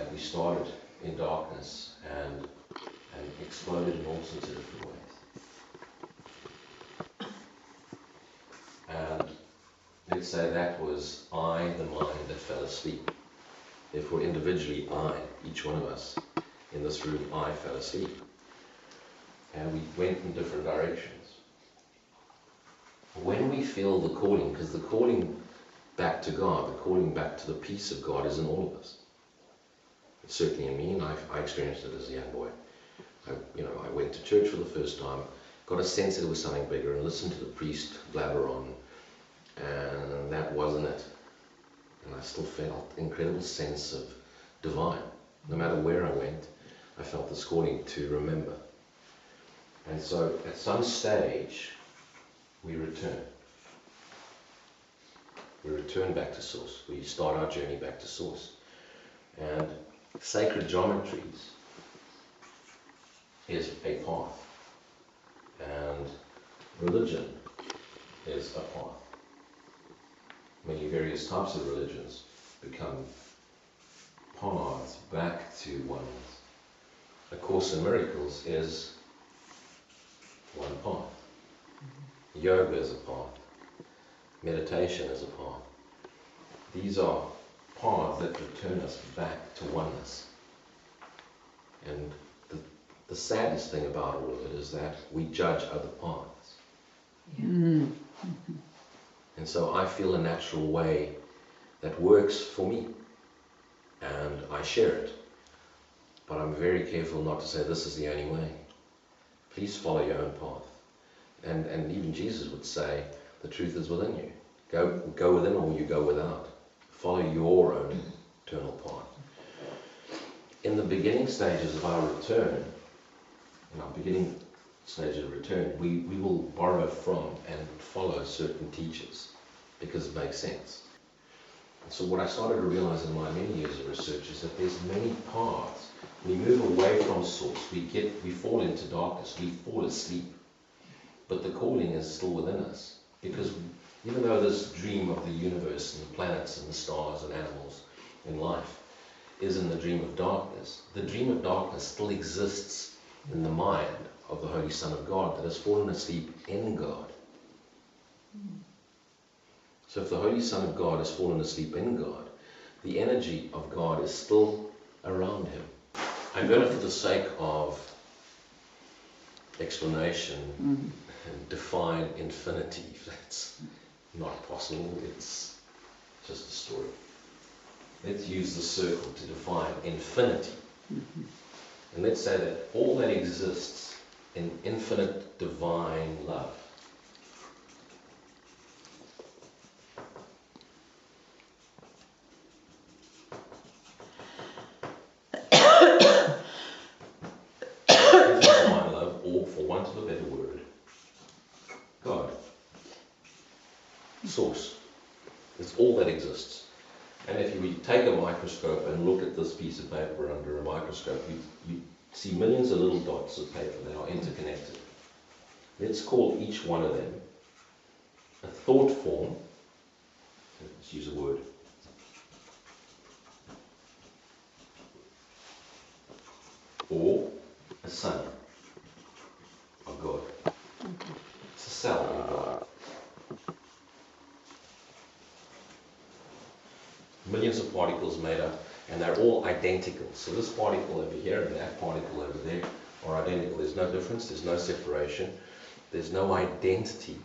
that we started in darkness and exploded in all sorts of different ways. And let's say that was I, the mind that fell asleep. Therefore, individually, each one of us in this room, I fell asleep. And we went in different directions. When we feel the calling, because the calling back to God, the calling back to the peace of God is in all of us. It's certainly in me, and I experienced it as a young boy. I went to church for the first time, got a sense that it was something bigger, and listened to the priest blabber on, and that wasn't it. And I still felt an incredible sense of divine. No matter where I went, I felt this calling to remember. And so at some stage, we return. We return back to source. We start our journey back to source. And sacred geometries is a path. And religion is a path. Many various types of religions become paths back to oneness. A Course in Miracles is one path. Yoga is a path. Meditation is a path. These are paths that return us back to oneness. And the saddest thing about all of it is that we judge other paths. Yeah. And so I feel a natural way that works for me, and I share it. But I'm very careful not to say this is the only way. Please follow your own path. And even Jesus would say, the truth is within you. Go within or you go without. Follow your own eternal path. In the beginning stages of our return, we will borrow from and follow certain teachers because it makes sense. And so what I started to realize in my many years of research is that there's many paths. We move away from source, we fall into darkness, we fall asleep. But the calling is still within us, because even though this dream of the universe and the planets and the stars and animals in life is in the dream of darkness, the dream of darkness still exists in the mind of the Holy Son of God that has fallen asleep in God. So if the Holy Son of God has fallen asleep in God, the energy of God is still around him. I'm going to, for the sake of explanation, define infinity. That's not possible. It's just a story. Let's use the circle to define infinity. And let's say that all that exists in infinite divine love. Divine love, or for want of a better word, God. Source. It's all that exists. And if you take a microscope and look at this piece of paper under a microscope, you see millions of little dots of paper that are interconnected. Let's call each one of them a thought form. Let's use a word. Or a son of God. It's a cell in God. Millions of particles made up, and they're all identical. So this particle over here and that particle over there are identical. There's no difference, there's no separation, there's no identity.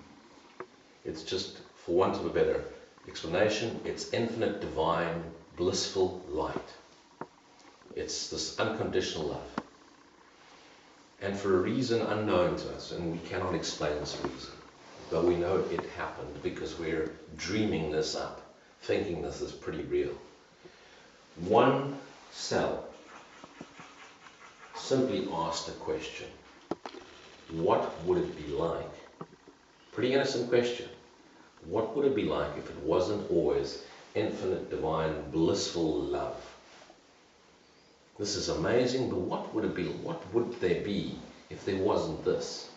It's just, for want of a better explanation, it's infinite, divine, blissful light. It's this unconditional love. And for a reason unknown to us, and we cannot explain this reason, but we know it happened because we're dreaming this up, thinking this is pretty real. One cell simply asked a question. What would it be like? Pretty innocent question. What would it be like if it wasn't always infinite, divine, blissful love? This is amazing, but what would it be? What would there be if there wasn't this?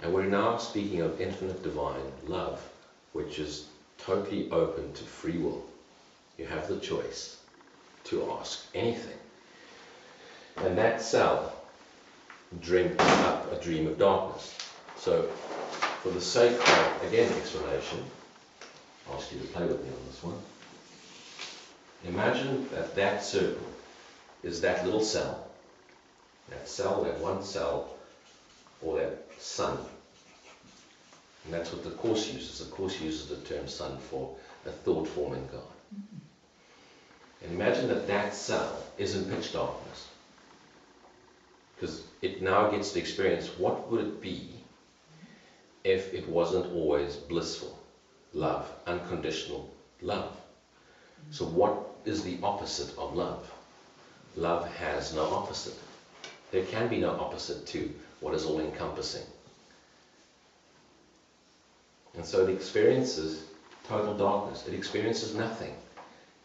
And we're now speaking of infinite divine love, which is totally open to free will. You have the choice. to ask anything. And that cell dreamt up a dream of darkness. So, for the sake of, again, explanation, I'll ask you to play with me on this one. Imagine that that circle is that little cell. That cell, that one cell, or that sun. And that's what the Course uses. The Course uses the term sun for a thought-forming God. And imagine that that cell is in pitch darkness. Because it now gets to experience what would it be if it wasn't always blissful love, unconditional love. So what is the opposite of love? Love has no opposite. There can be no opposite to what is all-encompassing. And so it experiences total darkness. It experiences nothing.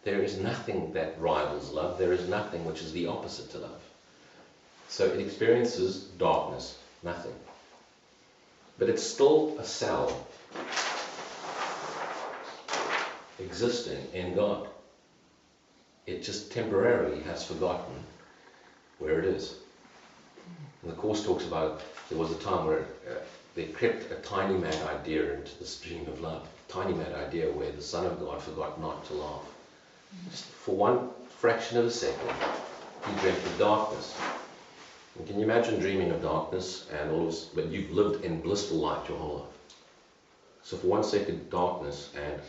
There is nothing that rivals love. There is nothing which is the opposite to love. So it experiences darkness, nothing. But it's still a cell existing in God. It just temporarily has forgotten where it is. And the Course talks about there was a time where there crept a tiny mad idea into the stream of love. A tiny mad idea where the Son of God forgot not to laugh. Just for one fraction of a second, he dreamt of darkness. And can you imagine dreaming of darkness and all of this, but you've lived in blissful light your whole life. So for 1 second, darkness and,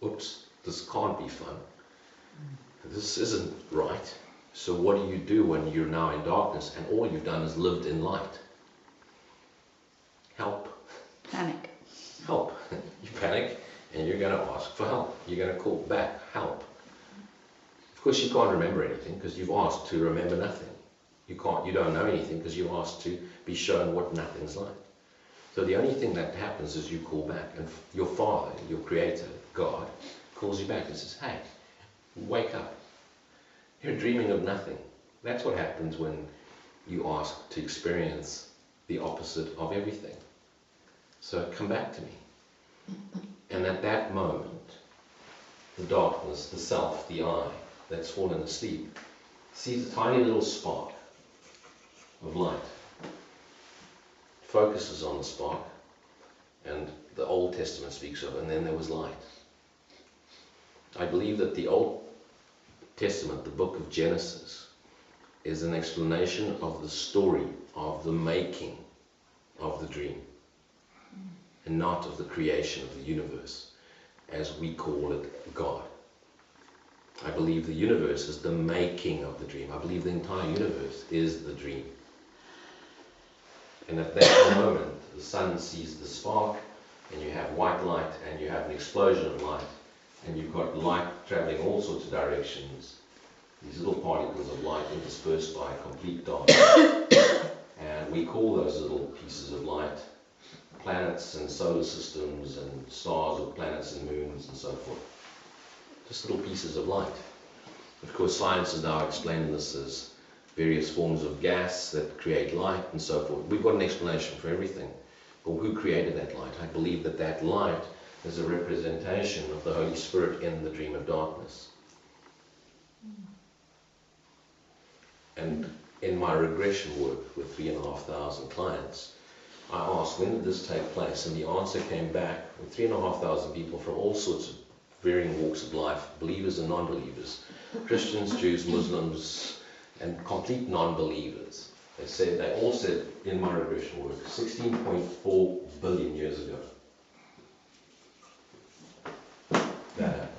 oops, this can't be fun. This isn't right. So what do you do when you're now in darkness and all you've done is lived in light? Help. Panic. Help. You panic and you're going to ask for help. You're going to call back help. Of course you can't remember anything because you've asked to remember nothing. You don't know anything because you asked to be shown what nothing's like. So the only thing that happens is you call back, and your Father, your Creator, God, calls you back and says, hey, wake up. You're dreaming of nothing. That's what happens when you ask to experience the opposite of everything. So come back to me. And at that moment, the darkness, the self, the I, that's fallen asleep, sees a tiny little spark of light, focuses on the spark, and the Old Testament speaks of it, and then there was light. I believe that the Old Testament, the book of Genesis, is an explanation of the story of the making of the dream, and not of the creation of the universe, as we call it God. I believe the universe is the making of the dream. I believe the entire universe is the dream. And at that moment, the sun sees the spark, and you have white light, and you have an explosion of light, and you've got light traveling all sorts of directions. These little particles of light interspersed by complete darkness. And we call those little pieces of light planets and solar systems and stars or planets and moons and so forth. Just little pieces of light. Of course, science is now explaining this as various forms of gas that create light and so forth. We've got an explanation for everything. But who created that light? I believe that that light is a representation of the Holy Spirit in the dream of darkness. And in my regression work with 3,500 clients, I asked, when did this take place? And the answer came back with 3,500 people from all sorts of varying walks of life, believers and non-believers, Christians, Jews, Muslims, and complete non-believers. They all said in my regression work, 16.4 billion years ago. That happened.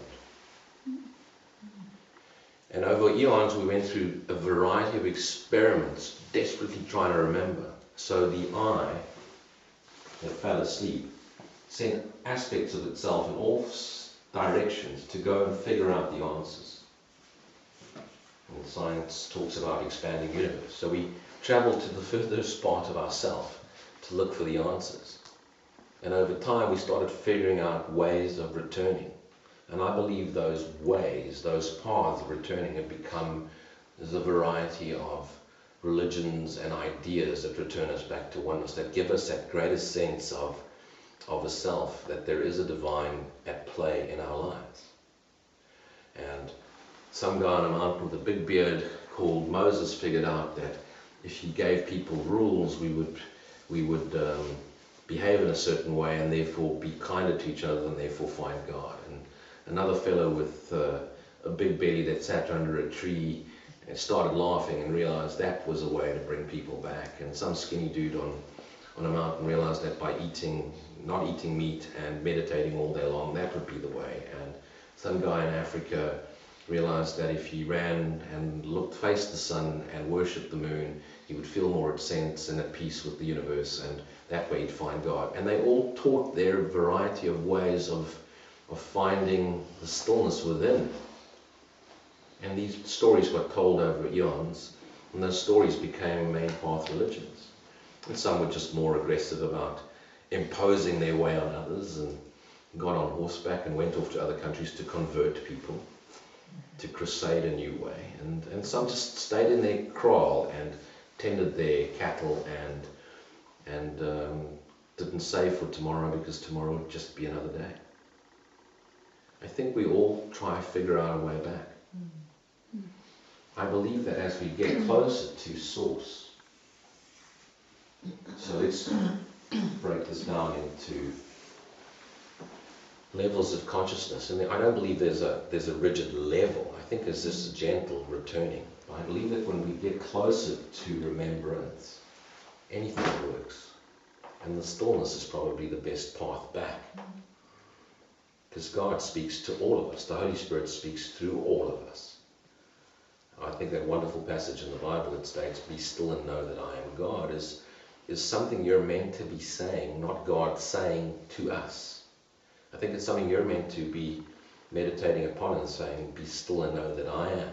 And over eons we went through a variety of experiments, desperately trying to remember. So the I that fell asleep sent aspects of itself in all directions to go and figure out the answers. And science talks about expanding universe. So we traveled to the furthest part of ourself to look for the answers. And over time we started figuring out ways of returning. And I believe those ways, those paths of returning have become the variety of religions and ideas that return us back to oneness, that give us that greater sense of a self, that there is a divine at play in our lives. And some guy on a mountain with a big beard called Moses figured out that if he gave people rules, we would behave in a certain way and therefore be kinder to each other and therefore find God. And another fellow with a big belly that sat under a tree and started laughing and realized that was a way to bring people back. And some skinny dude on a mountain realized that by not eating meat and meditating all day long, that would be the way. And some guy in Africa realized that if he ran and faced the sun and worshipped the moon, he would feel more at sense and at peace with the universe, and that way he'd find God. And they all taught their variety of ways of finding the stillness within. And these stories got told over eons, and those stories became main path religions. And some were just more aggressive about imposing their way on others, and got on horseback and went off to other countries to convert people, to crusade a new way. And some just stayed in their kraal and tended their cattle and didn't save for tomorrow, because tomorrow would just be another day. I think we all try to figure out a way back. I believe that as we get closer to Source, so let's break this down into levels of consciousness. And I don't believe there's a rigid level. I think there's just a gentle returning. I believe that when we get closer to remembrance, anything works. And the stillness is probably the best path back. Because God speaks to all of us. The Holy Spirit speaks through all of us. I think that wonderful passage in the Bible that states, "Be still and know that I am God," is something you're meant to be saying, not God saying to us. I think it's something you're meant to be meditating upon and saying, "Be still and know that I am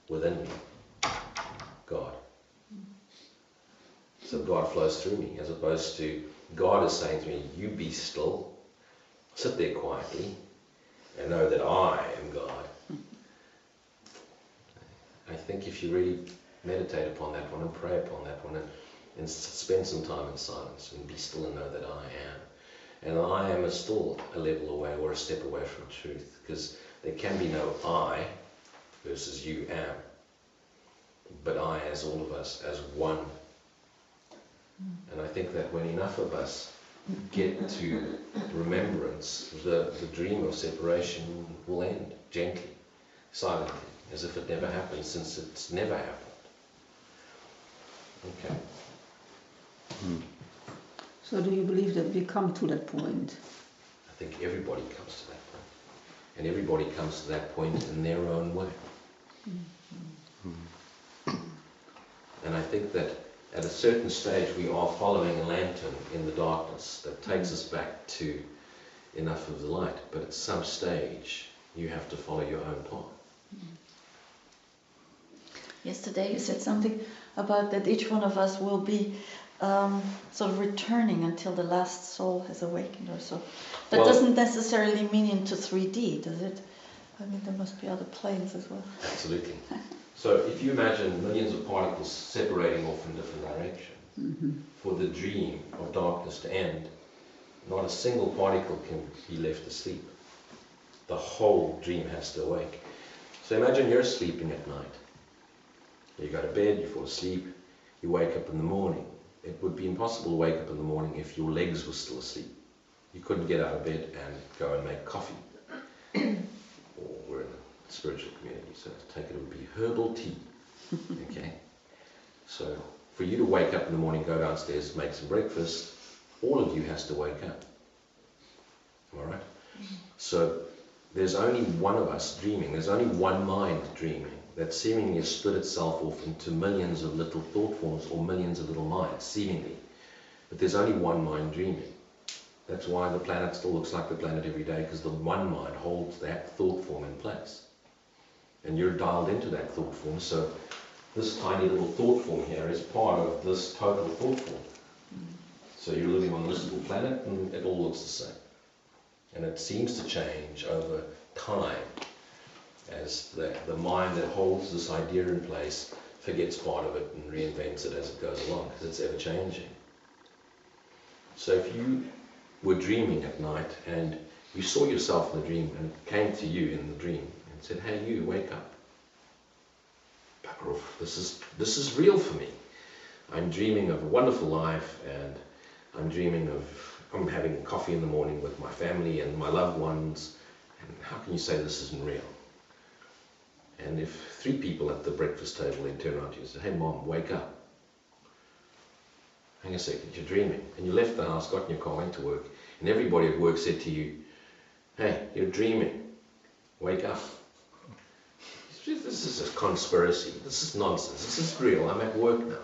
within me, God." So God flows through me, as opposed to God is saying to me, "You be still, sit there quietly, and know that I am God." I think if you really meditate upon that one and pray upon that one and spend some time in silence and be still and know that I am. And I am is still a level away or a step away from truth, because there can be no I versus you am, but I as all of us as one. And I think that when enough of us get to remembrance, the dream of separation will end gently, silently, as if it never happened, since it's never happened. Okay. So do you believe that we come to that point? I think everybody comes to that point. And everybody comes to that point in their own way. And I think that at a certain stage we are following a lantern in the darkness that takes us back to enough of the light. But at some stage you have to follow your own path. Yesterday you said something about that each one of us will be sort of returning until the last soul has awakened or so. That doesn't necessarily mean into 3D, does it? I mean, there must be other planes as well. Absolutely. So if you imagine millions of particles separating off in different directions, for the dream of darkness to end, not a single particle can be left asleep. The whole dream has to awake. So imagine you're sleeping at night. You go to bed, you fall asleep, you wake up in the morning. It would be impossible to wake up in the morning if your legs were still asleep. You couldn't get out of bed and go and make coffee. Or we're in a spiritual community, so to take it would be herbal tea. Okay? So for you to wake up in the morning, go downstairs, make some breakfast, all of you has to wake up. Am I right? So there's only one of us dreaming. There's only one mind dreaming that seemingly has split itself off into millions of little thought forms or millions of little minds, seemingly. But there's only one mind dreaming. That's why the planet still looks like the planet every day, because the one mind holds that thought form in place. And you're dialed into that thought form, so this tiny little thought form here is part of this total thought form. So you're living on this little planet and it all looks the same. And it seems to change over time as the mind that holds this idea in place forgets part of it and reinvents it as it goes along, because it's ever changing. So if you were dreaming at night and you saw yourself in the dream and it came to you in the dream and said, "Hey, you, wake up. this is real for me. I'm dreaming of a wonderful life, and I'm dreaming of I'm having coffee in the morning with my family and my loved ones. And how can you say this isn't real? And if 3 people at the breakfast table then turn around to you and say, "Hey Mom, wake up. Hang a second, you're dreaming." And you left the house, got in your car, went to work, and everybody at work said to you, "Hey, you're dreaming. Wake up." This is a conspiracy. This is nonsense. This is real. I'm at work now.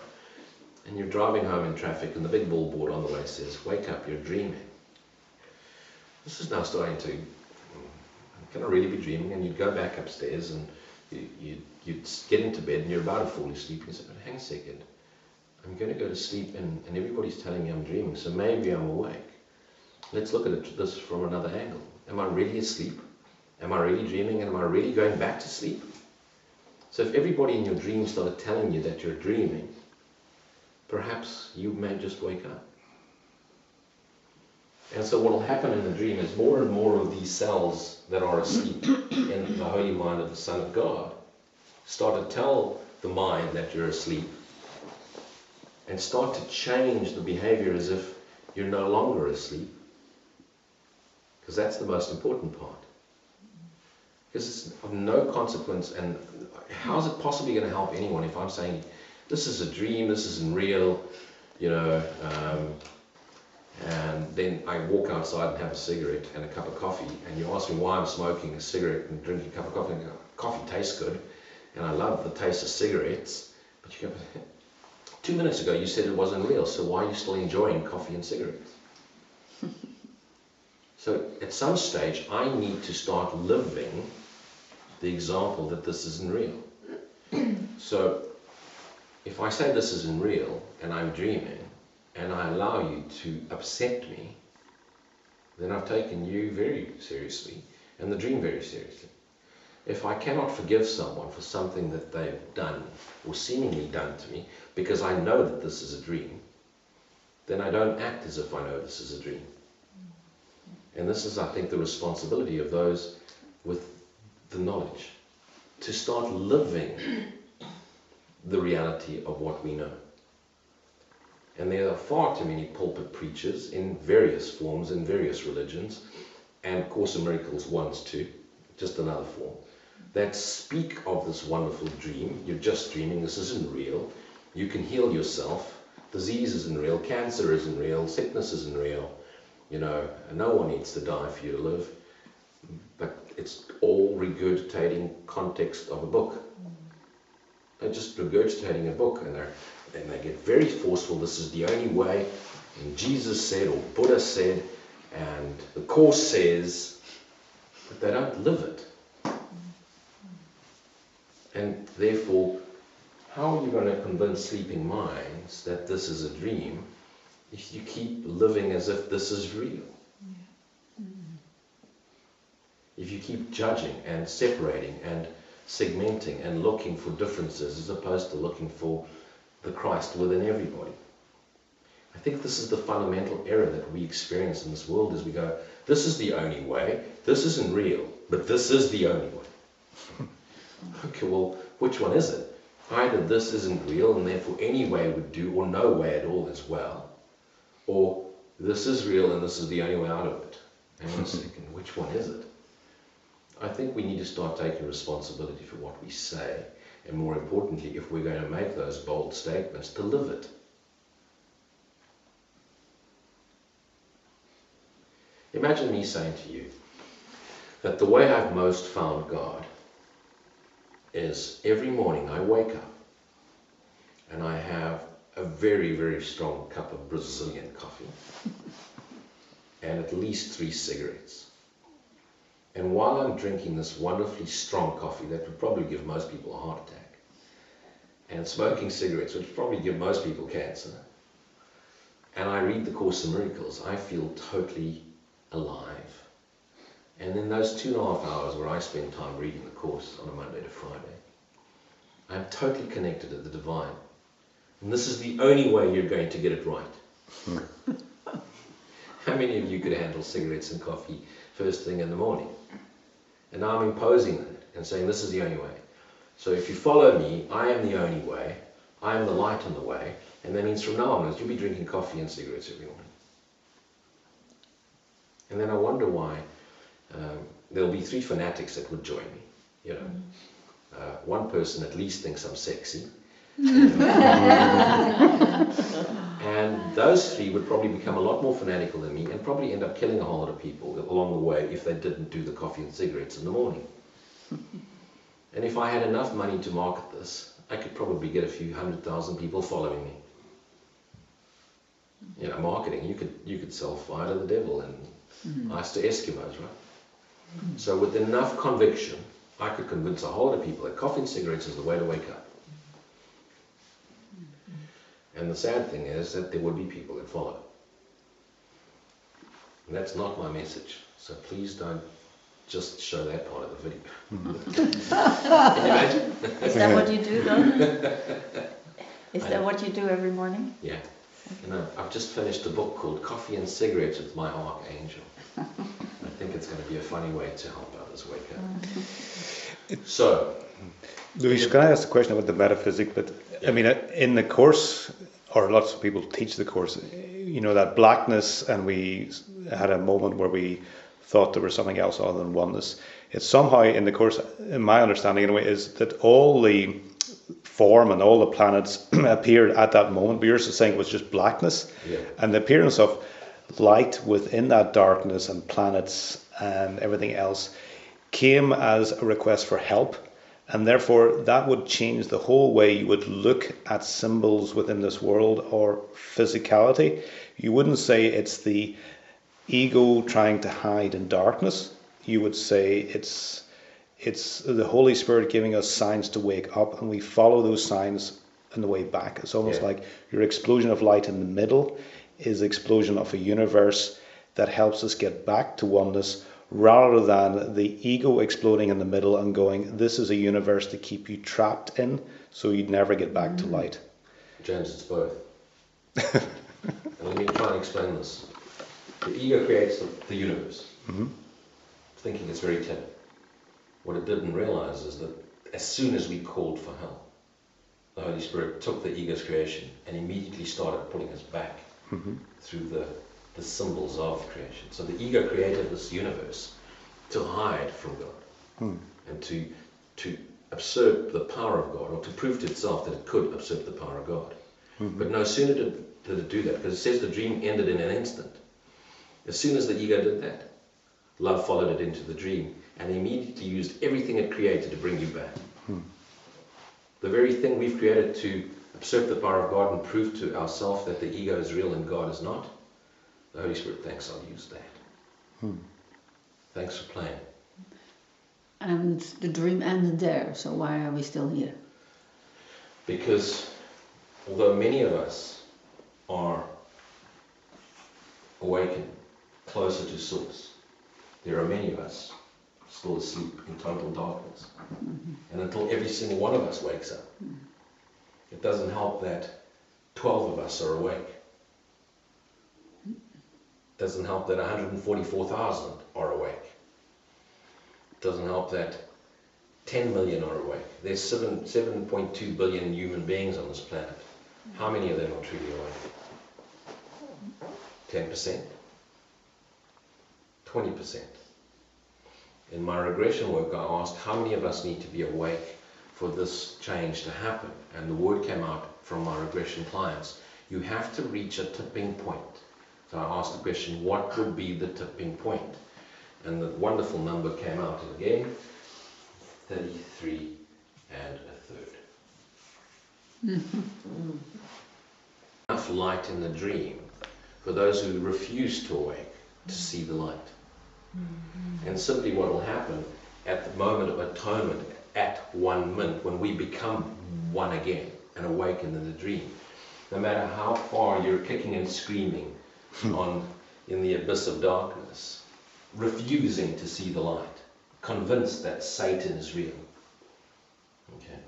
And you're driving home in traffic, and the big billboard on the way says, "Wake up, you're dreaming." This is now starting to, can I really be dreaming? And you'd go back upstairs, and you'd get into bed, and you're about to fall asleep, and you say, "But hang a second, I'm going to go to sleep, and everybody's telling me I'm dreaming, so maybe I'm awake. Let's look at this from another angle. Am I really asleep? Am I really dreaming? And am I really going back to sleep?" So if everybody in your dream started telling you that you're dreaming, perhaps you may just wake up. And so what will happen in the dream is more and more of these cells that are asleep in the holy mind of the Son of God start to tell the mind that you're asleep, and start to change the behavior as if you're no longer asleep. Because that's the most important part. Because it's of no consequence, and how is it possibly going to help anyone if I'm saying, "This is a dream, this isn't real," and then I walk outside and have a cigarette and a cup of coffee, and you ask me why I'm smoking a cigarette and drinking a cup of coffee, and coffee tastes good, and I love the taste of cigarettes, but you go, 2 minutes ago you said it wasn't real, so why are you still enjoying coffee and cigarettes? So at some stage I need to start living the example that this isn't real. So if I say this isn't real and I'm dreaming, and I allow you to upset me, then I've taken you very seriously and the dream very seriously. If I cannot forgive someone for something that they've done or seemingly done to me because I know that this is a dream, then I don't act as if I know this is a dream. And this is, I think, the responsibility of those with the knowledge, to start living the reality of what we know. And there are far too many pulpit preachers in various forms, in various religions, and Course in Miracles wants to, just another form, that speak of this wonderful dream. You're just dreaming, this isn't real. You can heal yourself. Disease isn't real, cancer isn't real, sickness isn't real. No one needs to die for you to live. But it's all regurgitating context of a book. They're just regurgitating a book, and they get very forceful. This is the only way, and Jesus said, or Buddha said, and the Course says, but they don't live it. And therefore, how are you going to convince sleeping minds that this is a dream if you keep living as if this is real? If you keep judging and separating and segmenting and looking for differences as opposed to looking for the Christ within everybody. I think this is the fundamental error that we experience in this world, is we go, this is the only way, this isn't real, but this is the only way. Okay, well, which one is it? Either this isn't real and therefore any way would do, or no way at all as well, or this is real and this is the only way out of it. Hang on a second, which one is it? I think we need to start taking responsibility for what we say, and more importantly, if we're going to make those bold statements, to live it. Imagine me saying to you that the way I've most found God is every morning I wake up and I have a very, very strong cup of Brazilian coffee and at least 3 cigarettes. And while I'm drinking this wonderfully strong coffee that would probably give most people a heart attack, and smoking cigarettes which would probably give most people cancer, and I read the Course in Miracles, I feel totally alive. And in those 2.5 hours where I spend time reading the Course on a Monday to Friday, I'm totally connected to the divine. And this is the only way you're going to get it right. How many of you could handle cigarettes and coffee first thing in the morning? And now I'm imposing that and saying this is the only way. So if you follow me, I am the only way, I am the light in the way, and that means from now onwards you'll be drinking coffee and cigarettes every morning. And then I wonder why there'll be 3 fanatics that would join me. You know, one person at least thinks I'm sexy. And those 3 would probably become a lot more fanatical than me and probably end up killing a whole lot of people along the way if they didn't do the coffee and cigarettes in the morning. And if I had enough money to market this, I could probably get a few 100,000 people following me. You know, marketing, you could sell fire to the devil and ice to Eskimos, right? So with enough conviction, I could convince a whole lot of people that coffee and cigarettes is the way to wake up. And the sad thing is that there would be people that follow. And that's not my message. So please don't just show that part of the video. Can you imagine? Is that what you do, Don? Is that what you do every morning? Yeah. You know, I've just finished a book called Coffee and Cigarettes with My Archangel. I think it's going to be a funny way to help others wake up. So, Luis, can I ask a question about the metaphysics? But I mean, in the course, or lots of people teach the course, you know, that blackness, and we had a moment where we thought there was something else other than oneness. It's somehow in the course, in my understanding anyway, is that all the form and all the planets appeared at that moment, but you're saying it was just blackness. yeah. And the appearance of light within that darkness and planets and everything else came as a request for help, and therefore that would change the whole way you would look at symbols within this world or physicality. You wouldn't say it's the ego trying to hide in darkness. You would say it's the Holy Spirit giving us signs to wake up, and we follow those signs on the way back. It's almost like your explosion of light in the middle is the explosion of a universe that helps us get back to oneness, rather than the ego exploding in the middle and going, this is a universe to keep you trapped in, so you'd never get back to light. James, it's both. And let me try and explain this. The ego creates the universe, thinking it's very clever. What it didn't realize is that as soon as we called for help, the Holy Spirit took the ego's creation and immediately started putting us back through the symbols of creation. So the ego created this universe to hide from God and to usurp the power of God, or to prove to itself that it could usurp the power of God. But no sooner did it do that, because it says the dream ended in an instant. As soon as the ego did that, love followed it into the dream and immediately used everything it created to bring you back. The very thing we've created to usurp the power of God and prove to ourselves that the ego is real and God is not, the Holy Spirit thinks I'll use that. Thanks for playing. And the dream ended there, so why are we still here? Because although many of us are awakened, closer to Source, there are many of us still asleep in total darkness. And until every single one of us wakes up, it doesn't help that 12 of us are awake. It doesn't help that 144,000 are awake. It doesn't help that 10 million are awake. There's 7.2 billion human beings on this planet. How many of them are truly awake? 10%? 20%? In my regression work, I asked how many of us need to be awake for this change to happen, and the word came out from my regression clients: you have to reach a tipping point. So I asked the question, what would be the tipping point? And the wonderful number came out again, 33 and a third. Enough light in the dream for those who refuse to awake to see the light. And simply what will happen at the moment of atonement, at 1 minute, when we become one again and awaken in the dream, no matter how far you're kicking and screaming in the abyss of darkness, refusing to see the light, convinced that Satan is real. Okay.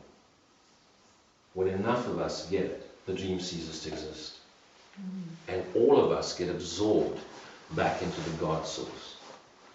When enough of us get it, the dream ceases to exist. And all of us get absorbed back into the God source.